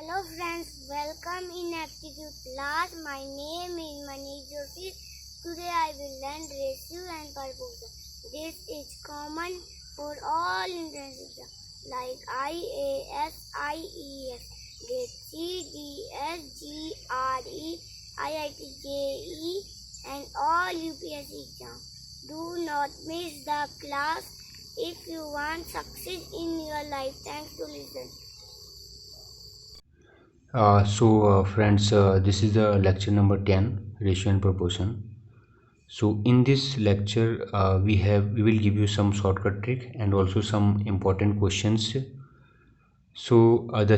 Hello friends, welcome in aptitude class. My name is Manish Joshi. Today I will learn ratio and proportion. This is common for all entrance exams like IAS, IES, GATE, CS, GRE, IIT, JEE and all UPSC exams. Do not miss the class if you want success in your life. Thanks to listen. Friends, this is the lecture number 10, ratio and proportion. So in this lecture we will give you some shortcut trick and also some important questions. The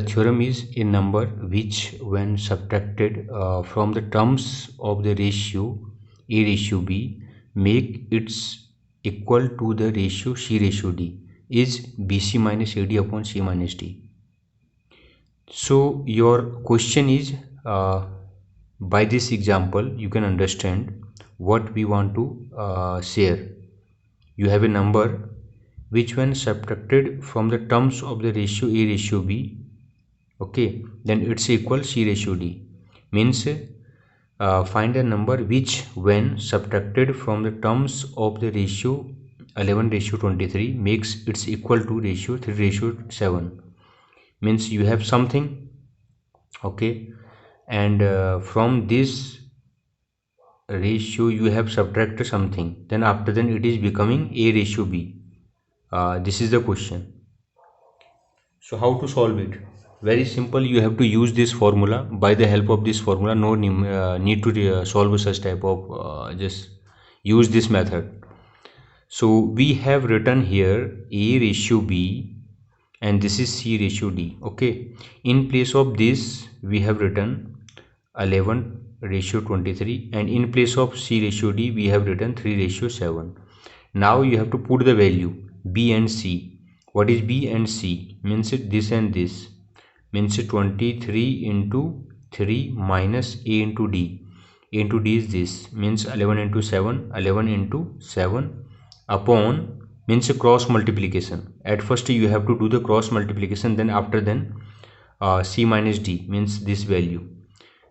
theorem is a number which when subtracted from the terms of the ratio A ratio B make its equal to the ratio C ratio D is BC minus AD upon C minus D. So your question is, by this example you can understand what we want to share. You have a number which when subtracted from the terms of the ratio A ratio B, okay, then it's equal C ratio D. Means find a number which when subtracted from the terms of the ratio 11 ratio 23 makes its equal to ratio 3 ratio 7. Means you have something, okay, and from this ratio you have subtracted something, then after then it is becoming A ratio B. This is the question. So how to solve it? Very simple. You have to use this formula. By the help of this formula, no need to solve such type of just use this method. So we have written here A ratio B and this is C ratio D. Okay, in place of this we have written 11 ratio 23 and in place of C ratio D we have written 3 ratio 7. Now you have to put the value B and C. What is B and C? Means this and this. Means 23 into 3 minus A into D. A into D is this. Means 11 into 7. 11 into 7 upon means cross multiplication. At first you have to do the cross multiplication, then after then C minus D means this value.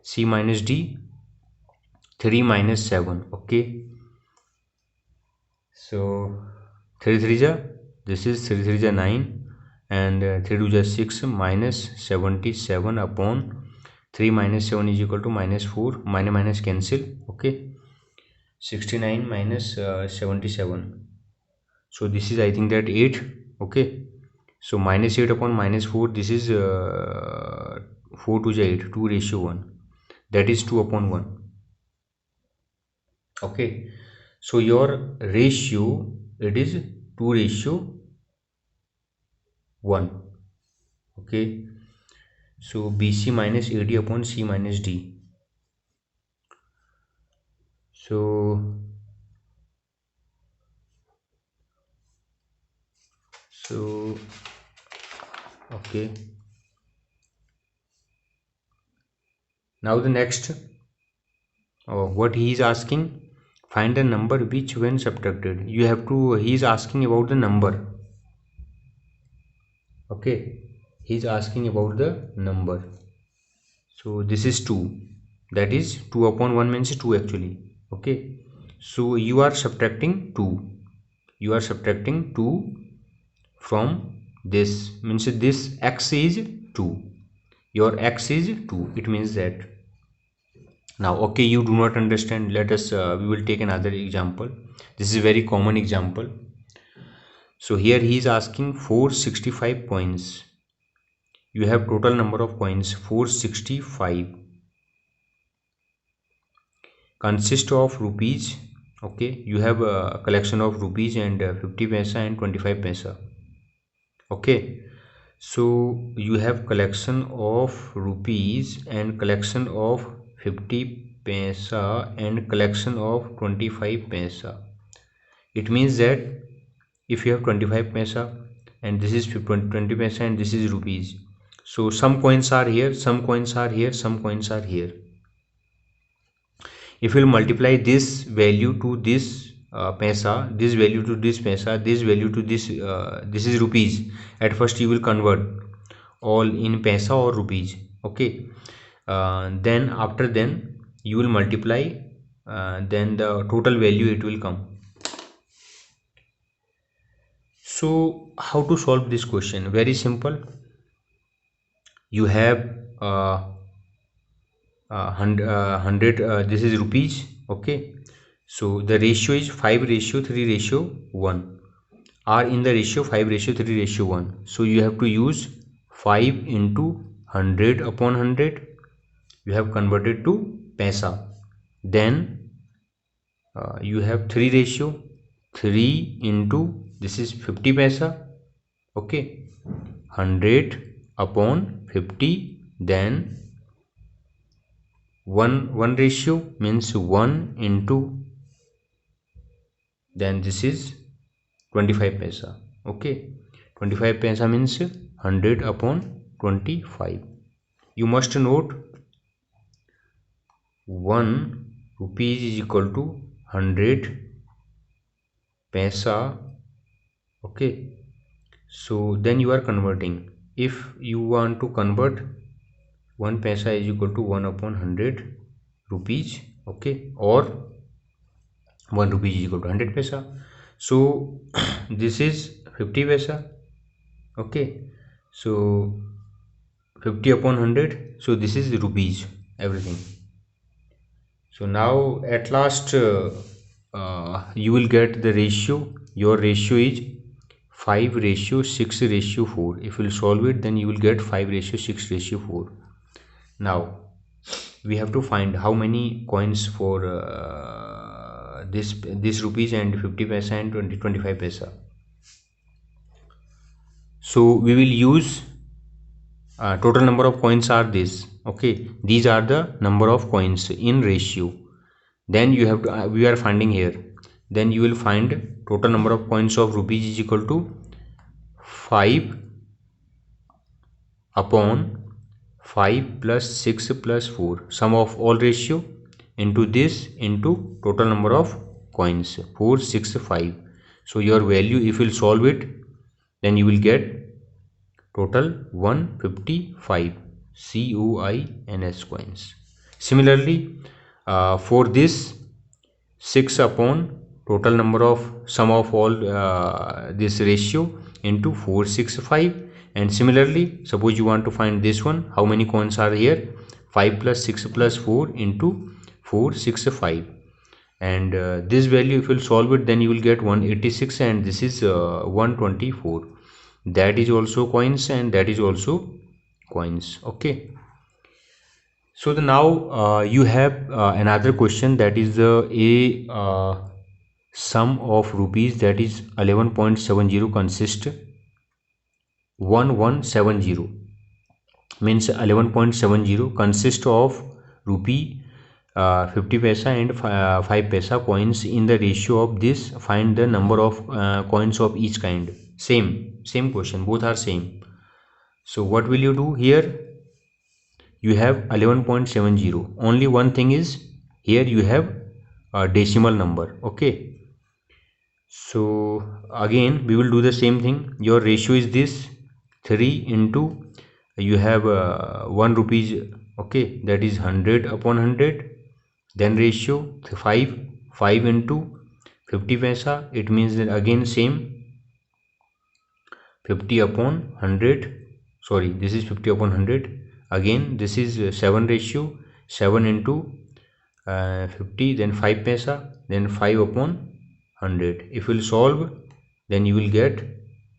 C minus D 3 minus 7. Okay, so 3 3 ja, this is 3 3 ja 9 and 3 2 ja 6 minus 77 upon 3 minus 7 is equal to minus 4. Minus cancel. Okay, 69 minus 77. So this is I think that 8. Okay, so minus 8 upon minus 4, this is 4 to 8, 2 ratio 1, that is 2 upon 1. Okay, so your ratio it is 2 ratio 1. Okay, so BC minus AD upon C minus D. So okay, now the next what he is asking, find a number which when subtracted, you have to, he is asking about the number. Okay, he is asking about the number. So this is 2, that is 2 upon 1 means 2 actually. Okay, so you are subtracting 2, you are subtracting 2 from this, means this x is 2, your x is 2, it means that. Now okay, you do not understand, let us we will take another example. This is a very common example. So here he is asking 465 coins. You have total number of coins 465, consist of rupees. Okay, you have a collection of rupees and 50 paisa and 25 paisa. Okay, so you have collection of rupees and collection of 50 paisa and collection of 25 paisa. It means that if you have 25 paisa and this is 20 paisa and this is rupees, so some coins are here, some coins are here, some coins are here. If you will multiply this value to this paisa, this value to this paisa, this value to this is rupees. At first you will convert all in paisa or rupees. Okay, then after then you will multiply, then the total value it will come. So how to solve this question? Very simple. You have 100, this is rupees. Okay, so the ratio is 5:3:1, or in the ratio 5:3:1. So you have to use 5 into 100 upon 100. You have converted to paisa. Then you have 3 ratio, 3 into, this is 50 paisa. Okay, 100 upon 50, then 1 ratio means 1 into, then this is 25 paisa. Okay, 25 paisa means 100 upon 25. You must note 1 rupees is equal to 100 paisa. Okay, so then you are converting. If you want to convert, 1 paisa is equal to 1 upon 100 rupees. Okay, or 1 rupee is equal to 100 paisa. So this is 50 paisa. Okay, so 50 upon 100, so this is rupees, everything. So now at last you will get the ratio. Your ratio is 5:6:4. If you will solve it, then you will get 5:6:4. Now we have to find how many coins for this rupees and 50 paisa and 25 paisa. So we will use total number of coins are this. Okay, these are the number of coins in ratio. Then you have to we are finding here, then you will find total number of coins of rupees is equal to 5 upon 5 plus 6 plus 4, sum of all ratio into this into total number of coins, 4, 6, 5. So your value, if you will solve it, then you will get total 155 coins coins. Similarly, for this 6 upon total number of sum of all this ratio into 465. And similarly, suppose you want to find this one, how many coins are here, 5 plus 6 plus 4 into 465. And this value, if you will solve it, then you will get 186, and this is 124. That is also coins, and that is also coins. Okay, so now you have another question, that is a sum of rupees, that is 11.70 consist 1170, means 11.70 consist of rupee 50 paisa and 5 paisa coins in the ratio of this. Find the number of coins of each kind. Same question, both are same. So what will you do here? You have 11.70. only one thing is, here you have a decimal number. Okay, so again we will do the same thing. Your ratio is this, 3 into, you have 1 rupees. Okay, that is 100 upon 100. Then ratio 5 into 50 paisa, it means that again same, 50 upon 100, sorry, this is 50 upon 100. Again this is 7 ratio, 7 into 50, then 5 paisa, then 5 upon 100. If you will solve, then you will get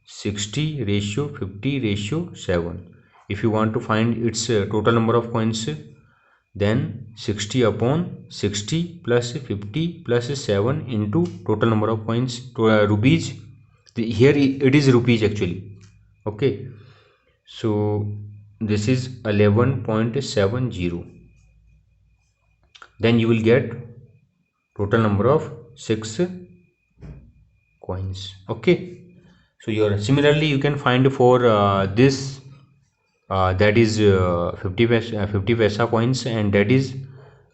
60:50:7. If you want to find its total number of coins, then 60 upon 60 plus 50 plus 7 into total number of coins, rupees. Here it is rupees actually. Okay, so this is 11.70. Then you will get total number of 6 coins. Okay, so similarly you can find for this that is 50 paisa coins, and that is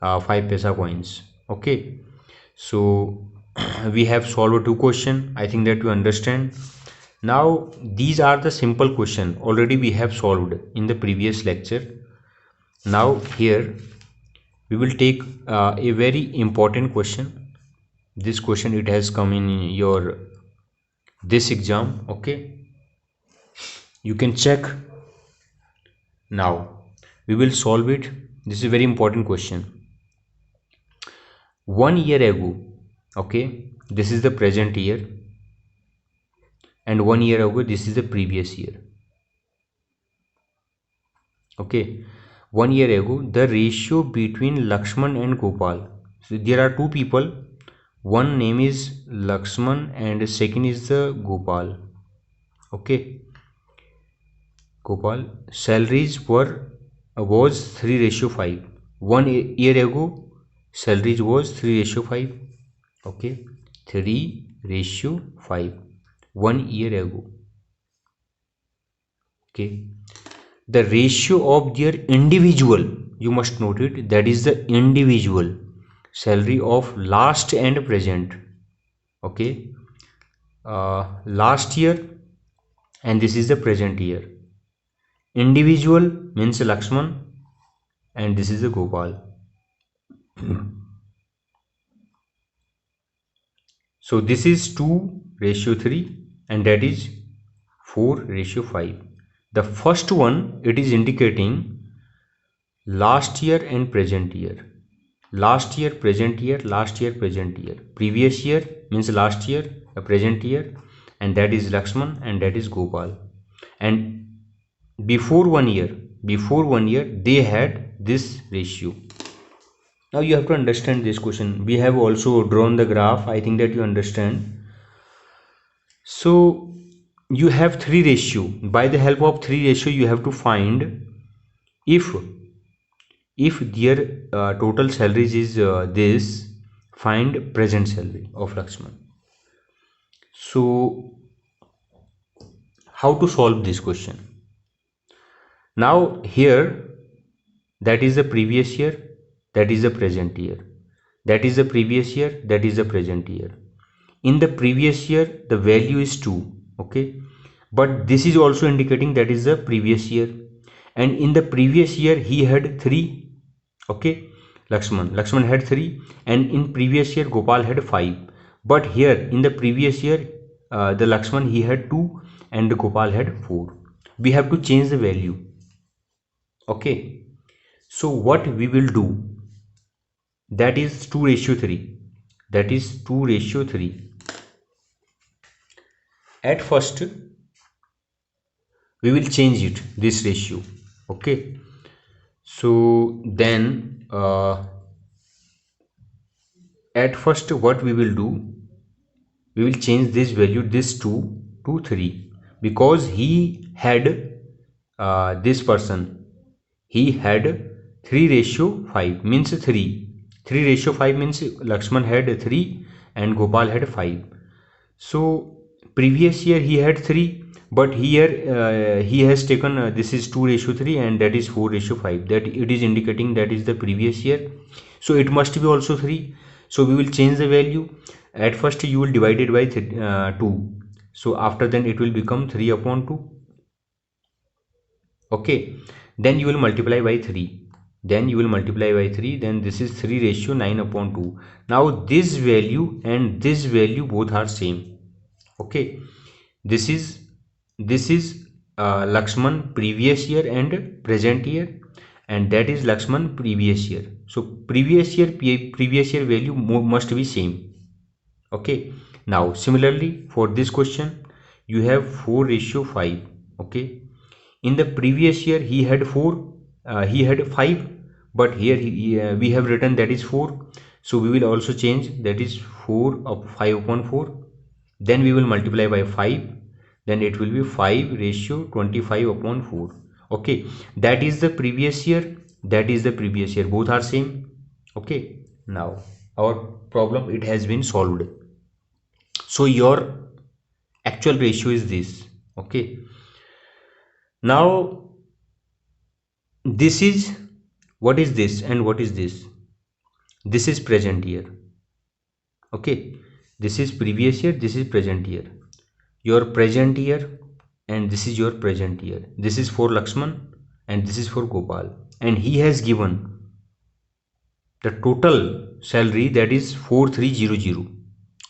5 paisa coins. Okay, so we have solved 2 questions. I think that you understand. Now these are the simple question already we have solved in the previous lecture. Now here we will take a very important question. This question, it has come in your this exam. Okay, you can check. Now we will solve it. This is a very important question. 1 year ago, okay, this is the present year, and 1 year ago this is the previous year. Okay, 1 year ago the ratio between Lakshman and Gopal. So there are two people. One name is Lakshman and second is the Gopal. Okay, Gopal salaries was 3:5. 1 year ago salaries was 3:5. Okay, 3:5. 1 year ago. Okay, the ratio of their individual, you must note it, that is the individual salary of last and present. Okay, last year and this is the present year. Individual means Lakshman and this is the Gopal. So this is 2:3 and that is 4:5. The first one, it is indicating last year and present year. Last year, present year, last year, present year. Previous year means last year, a present year, and that is Lakshman and that is Gopal. And before 1 year, they had this ratio. Now you have to understand this question. We have also drawn the graph. I think that you understand. So you have 3 ratio. By the help of 3 ratio, you have to find if their total salaries is this, find present salary of Lakshman. So how to solve this question? Now here, that is the previous year, that is the present year, that is the previous year, that is the present year. In the previous year the value is 2. Okay, but this is also indicating that is the previous year, and in the previous year he had 3. Okay, Lakshman had 3, and in previous year Gopal had 5. But here in the previous year the Lakshman he had 2 and the Gopal had 4. We have to change the value. Okay, so what we will do, that is 2:3. That is 2:3. At first we will change it, this ratio. Okay, so then at first what we will do, we will change this value, this 2 to 3, because he had this person, he had 3:5 means 3. 3:5 means Lakshman had 3 and Gopal had 5. So previous year he had 3, but here he has taken this is 2:3 and that is 4:5. That it is indicating that is the previous year. So it must be also 3. So we will change the value. At first you will divide it by 2. So after then it will become 3/2. Okay, then you will multiply by 3. Then this is 3:9/2. Now this value and this value both are same. Okay, this is Lakshman previous year and present year, and that is Lakshman previous year. So previous year value must be same. Okay, now similarly for this question you have 4:5. Okay, in the previous year he had 4, he had 5, but here we have written that is 4. So we will also change, that is 5/4. Then we will multiply by 5, then it will be 5:25/4. Okay, that is the previous year, that is the previous year, both are same. Okay, now our problem, it has been solved. So your actual ratio is this. Okay, now this is, what is this and what is this? This is present year. Okay, this is previous year, this is present year. Your present year and this is your present year. This is for Lakshman and this is for Gopal. and he has given the total salary, that is 4300.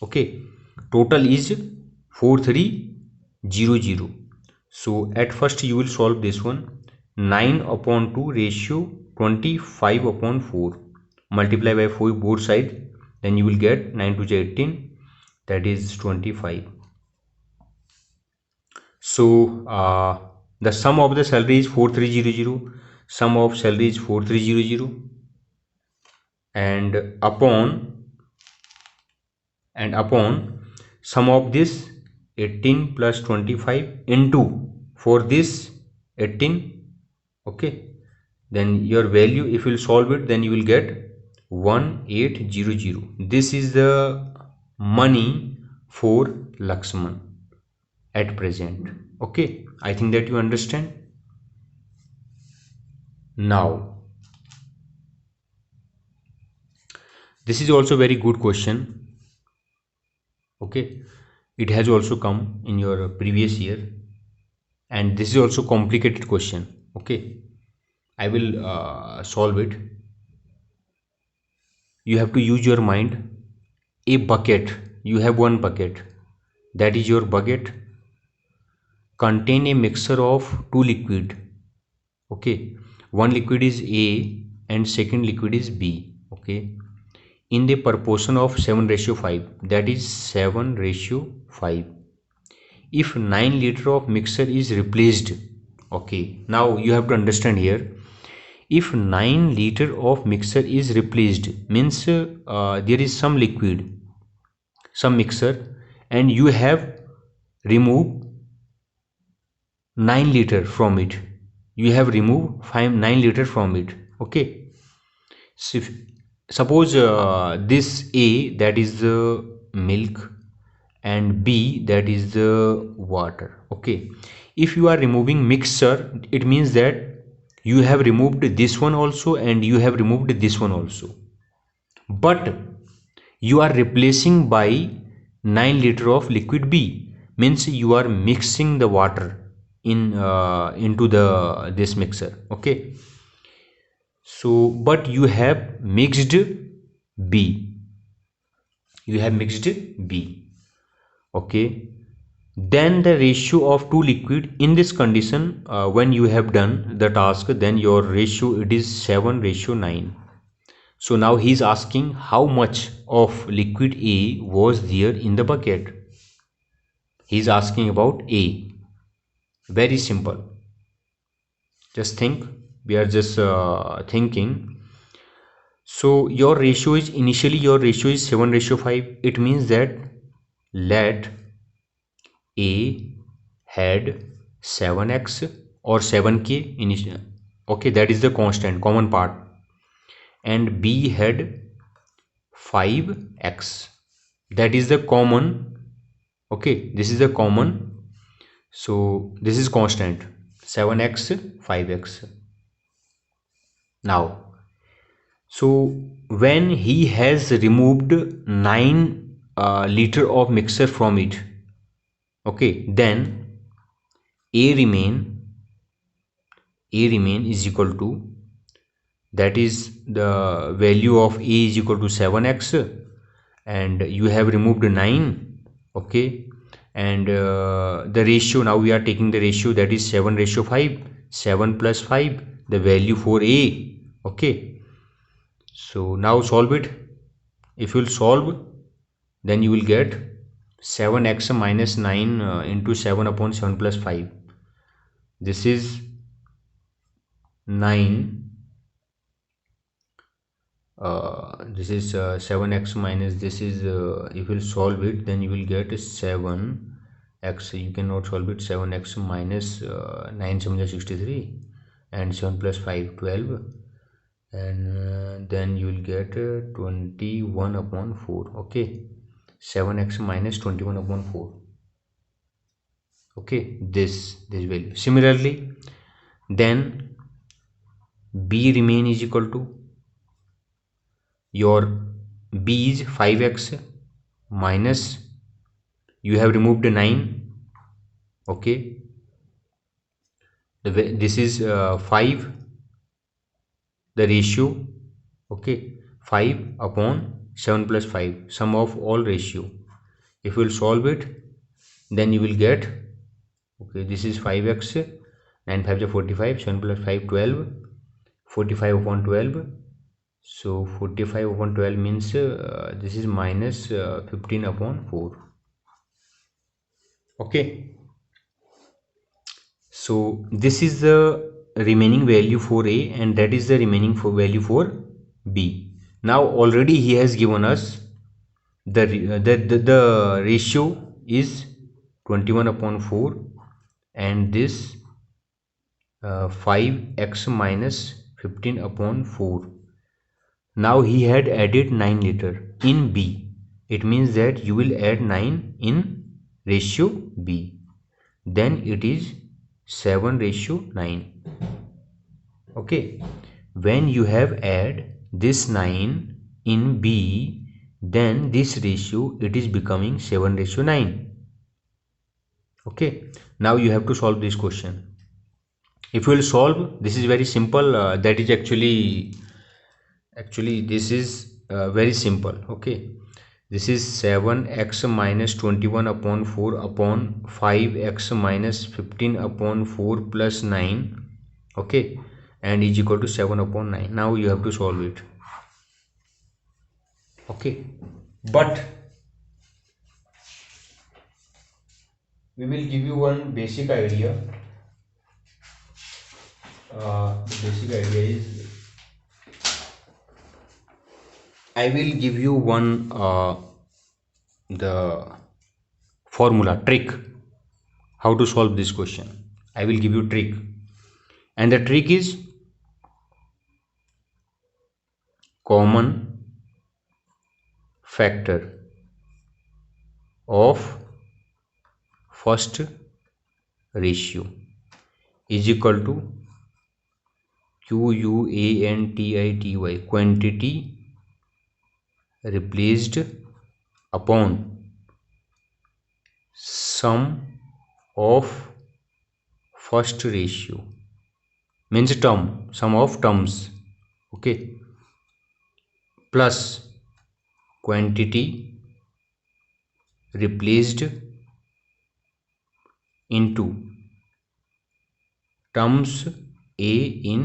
Okay, total is 4300. So at first you will solve this one. 9/2 ratio 25/4, multiply by 4 both sides, then you will get 9 to 18, that is 25. So the sum of the salary is 4300, sum of salary is 4300, and upon sum of this 18 plus 25 into for this 18. Okay, then your value, if you will solve it, then you will get 1800. This is the money for Lakshman at present. Okay, I think that you understand. Now this is also very good question. Okay, it has also come in your previous year, and this is also complicated question. Okay, I will solve it. You have to use your mind. A bucket, you have one bucket, that is your bucket, contain a mixture of two liquid. Okay, one liquid is A and second liquid is B. Okay, in the proportion of 7:5, that is 7:5. If 9 liter of mixture is replaced, okay, now you have to understand here, if 9 liter of mixture is replaced, means there is some liquid, some mixture, and you have removed 9 liter from it, you have removed 9 liter from it. Okay, so suppose this A, that is the milk, and B, that is the water. Okay, if you are removing mixture, it means that you have removed this one also and you have removed this one also, but you are replacing by 9 liter of liquid B, means you are mixing the water in into the this mixer. Okay, so but you have mixed B, you have mixed B. Okay, then the ratio of two liquid in this condition, when you have done the task, then your ratio, it is 7:9. So now he is asking how much of liquid A was there in the bucket. He is asking about A. Very simple. Just think. We are just thinking. So your ratio is, initially your ratio is 7:5. It means that let A had 7x or 7k initial. Okay, that is the constant, common part, and B had 5x, that is the common. Okay, this is the common, so this is constant, 7x 5x. Now, so when he has removed 9 liter of mixture from it, okay, then A remain is equal to, that is the value of A is equal to 7x, and you have removed 9. Okay, and the ratio, now we are taking the ratio, that is 7:5, 7 plus 5, the value for A. Okay, so now solve it. If you will solve, then you will get 7x minus 9 into 7/7 plus 5. This is 9. This is 7x minus, this is if you will solve it, then you will get 7x, you cannot solve it, 7x minus 9 7 63, and 7 plus 5 12, and then you will get 21/4. Okay, 7x minus 21/4. Okay, this value. Similarly, then B remain is equal to, your B is 5x minus, you have removed 9. Okay, this is 5, the ratio, okay, 5 upon 7 plus 5, sum of all ratio. If you will solve it, then you will get, okay, this is 5x, 9 5 is 45, 7 plus 5 12, 45 upon 12. So 45 upon 12 means this is minus 15 upon 4. Okay, so this is the remaining value for A, and that is the remaining value for B. Now already he has given us the ratio is 21 upon 4, and this 5x minus 15 upon 4. Now he had added 9 liter in B. It means that you will add 9 in ratio B. Then it is 7:9. Okay. When you have add this 9 in B, then this ratio, it is becoming 7:9. Okay. Now you have to solve this question. If you will solve, this is very simple. That is actually this is very simple. Okay, this is 7x minus 21 upon 4 upon 5x minus 15 upon 4 plus 9, okay, and is equal to 7 upon 9. Now you have to solve it. Okay, but we will give you one basic idea. The basic idea is, I will give you one the formula trick how to solve this question. I will give you trick, and the trick is common factor of first ratio is equal to quantity quantity replaced upon sum of first ratio, means sum of terms, okay, plus quantity replaced into terms A in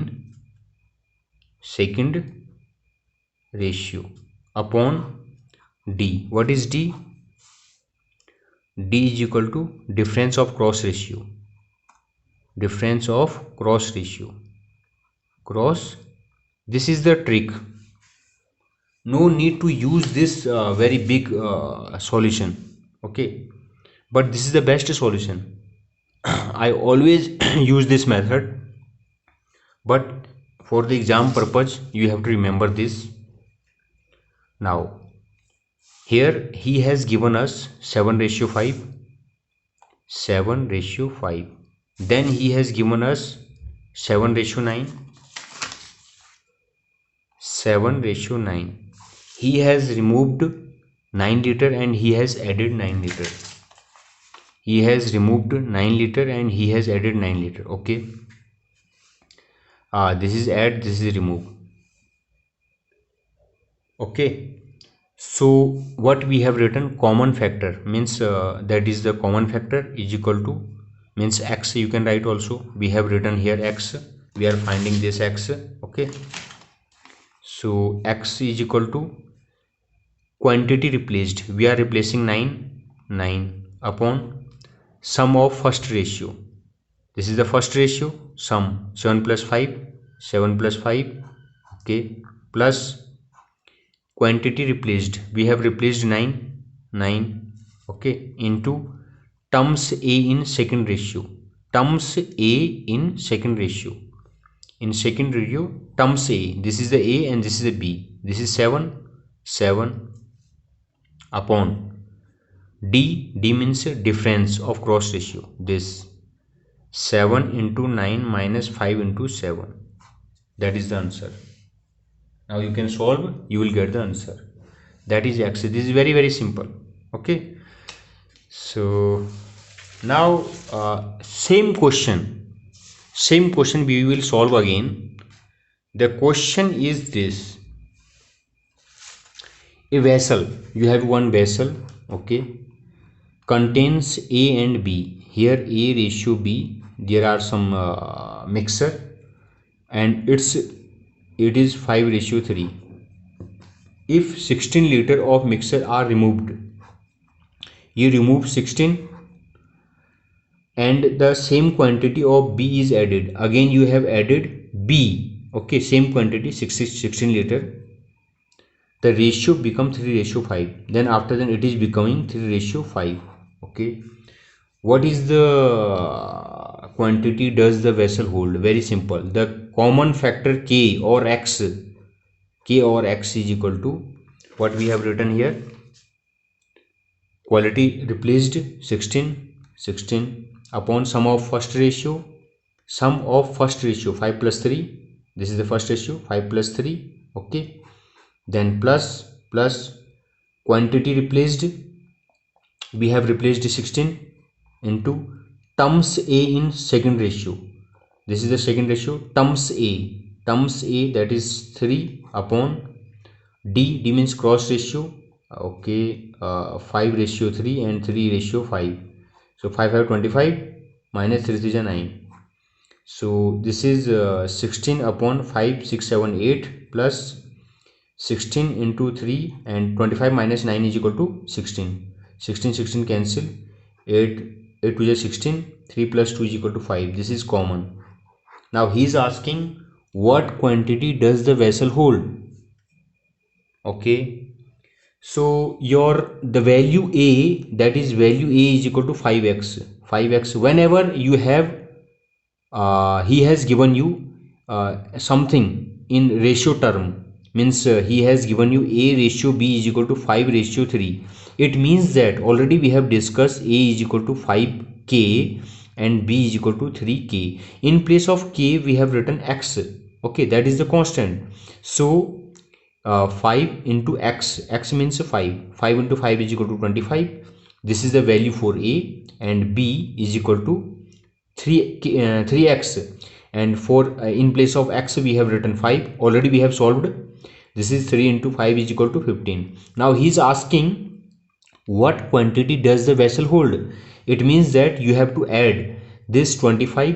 second ratio upon D. What is D? D is equal to difference of cross ratio. Difference of cross ratio. Cross. This is the trick. No need to use this very big solution. Okay. But this is the best solution. I always use this method. But for the exam purpose, you have to remember this. Now, here he has given us 7:5. 7:5. Then he has given us 7:9. 7:9. He has removed 9 liter and he has added 9 liter. He has removed 9 liter and he has added 9 liter. Okay. This is add, this is remove. Okay. So what we have written, common factor, means that is the common factor is equal to, means x you can write also. We have written here x. We are finding this x. Okay. So x is equal to quantity replaced. We are replacing 9 upon sum of first ratio. This is the first ratio. Sum 7 plus 5. 7 plus 5. Okay. Plus quantity replaced, we have replaced 9, okay, into terms A in second ratio. Terms A in second ratio. In second ratio, terms A, this is the A and this is the B. This is 7 upon D. D means difference of cross ratio. This 7 into 9 minus 5 into 7. That is the answer. Now you can solve, you will get the answer. That is x. This is very, very simple. Okay. So now same question we will solve again. The question is this: a vessel, you have one vessel, okay, contains A and B. Here A ratio B, there are some mixer, and it is 5:3. If 16 liter of mixture are removed, you remove 16 and the same quantity of B is added. Again you have added B, okay, same quantity 16 liter. The ratio becomes 3:5. Then after that it is becoming 3:5. Okay, what is the quantity does the vessel hold? Very simple, the common factor K or X is equal to what we have written here. Quality replaced 16 upon sum of first ratio 5 plus 3. This is the first ratio 5 plus 3. Okay, then plus quantity replaced, we have replaced 16 into terms A in second ratio. This is the second ratio, terms A, that is 3 upon D means cross ratio. Okay, 5:3 and 3:5. So 5 25 minus 3 is 9. So this is 16 upon 5 6 7 8 plus 16 into 3 and 25 minus 9 is equal to 16. 16 cancel, 8 to 16, 3 plus 2 is equal to 5. This is common. Now he is asking what quantity does the vessel hold. Okay, so the value A, that is value A is equal to 5x. Whenever you have he has given you something in ratio term, means he has given you A ratio B is equal to 5:3. It means that already we have discussed A is equal to 5k and B is equal to 3k. In place of k we have written x. Okay, that is the constant. So 5 into x means 5 into 5 is equal to 25. This is the value for A, and B is equal to 3x, and for in place of x we have written 5. Already we have solved. This is 3 into 5 is equal to 15. Now he is asking what quantity does the vessel hold. It means that you have to add this 25,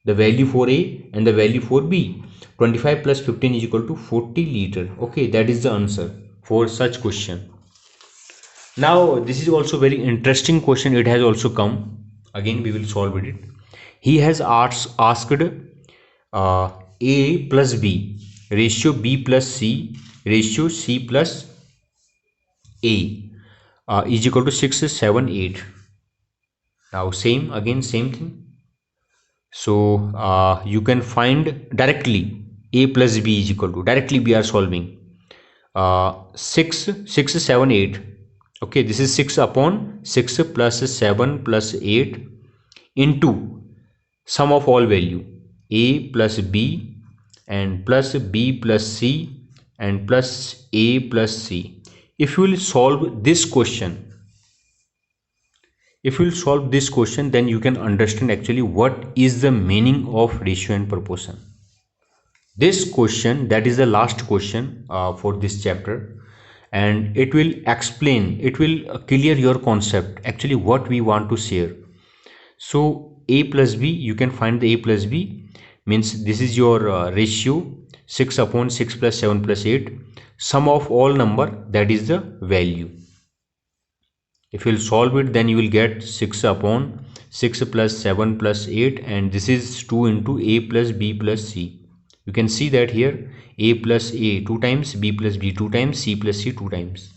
the value for A, and the value for B. 25 plus 15 is equal to 40 liter. Okay, that is the answer for such question. Now this is also very interesting question. It has also come. Again we will solve it. He has asked A plus B ratio B plus C ratio C plus A is equal to 6 7 8. Now same thing. So you can find directly A plus B is equal to, directly we are solving 6 7 8. Okay, this is 6 upon 6 plus 7 plus 8 into sum of all value A plus B and plus B plus C and plus A plus C. If you will solve this question, then you can understand actually what is the meaning of ratio and proportion. This question, that is the last question for this chapter, and it will explain, it will clear your concept actually what we want to share. So A plus B, you can find the A plus B means this is your ratio 6 upon 6 plus 7 plus 8, sum of all number, that is the value. If you will solve it, then you will get 6 upon 6 plus 7 plus 8, and this is 2 into A plus B plus C. You can see that here A plus A 2 times, B plus B 2 times, C plus C 2 times.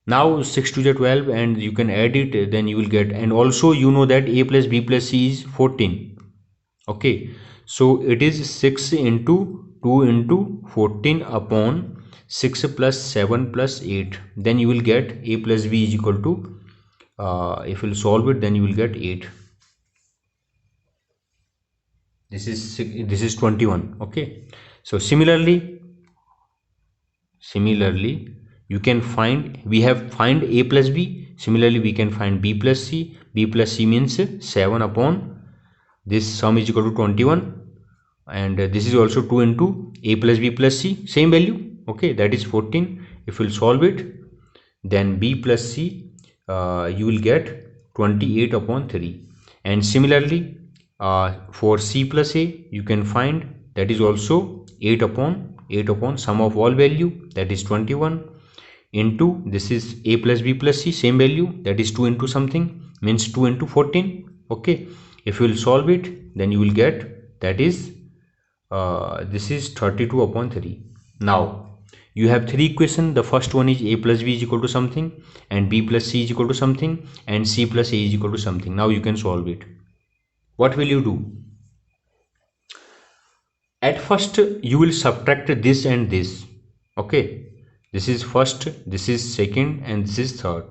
Now 6 to the 12, and you can add it, then you will get, and also you know that A plus B plus C is 14. Okay, so it is 6 into 2 into 14 upon 6 plus 7 plus 8. Then you will get A plus B is equal to if you will solve it, then you will get 8. This is 21. Okay, so similarly you can find, we have find A plus B. Similarly we can find B plus C. B plus C means 7 upon this sum is equal to 21. and this is also 2 into a plus b plus c, same value. Okay, that is 14. If you'll solve it, then b plus c, you will get 28 upon 3. And similarly, for c plus a, you can find that is also 8 upon sum of all value, that is 21, into this is a plus b plus c, same value, that is 2 into something, means 2 into 14. Okay, if you will solve it, then you will get that is this is 32 upon 3. Now you have three equations. The first one is a plus b is equal to something, and b plus c is equal to something, and c plus a is equal to something. Now you can solve it. What will you do? At first you will subtract this and this. Okay, this is first, this is second, and this is third.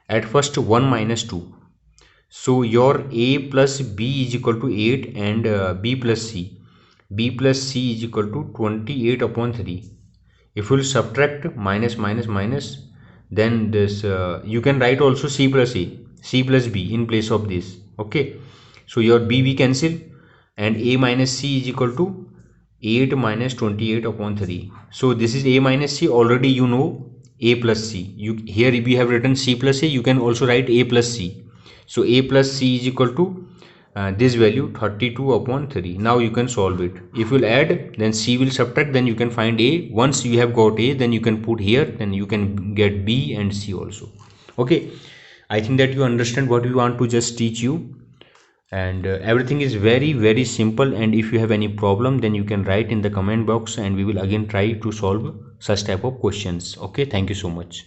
At first 1 minus 2. So your a plus b is equal to 8, and b plus c is equal to 28 upon 3. If you will subtract minus minus minus, then this you can write also c plus a, c plus b in place of this. Okay, so your b we cancel, and a minus c is equal to 8 minus 28 upon 3. So this is a minus c, already you know a plus c. Here we have written c plus a, you can also write a plus c. So a plus c is equal to this value 32 upon 3. Now you can solve it. If you will add, then c will subtract, then you can find a. Once you have got a, then you can put here, then you can get b and c also. Okay, I think that you understand what we want to just teach you, and everything is very very simple. And if you have any problem, then you can write in the comment box, and we will again try to solve such type of questions. Okay, thank you so much.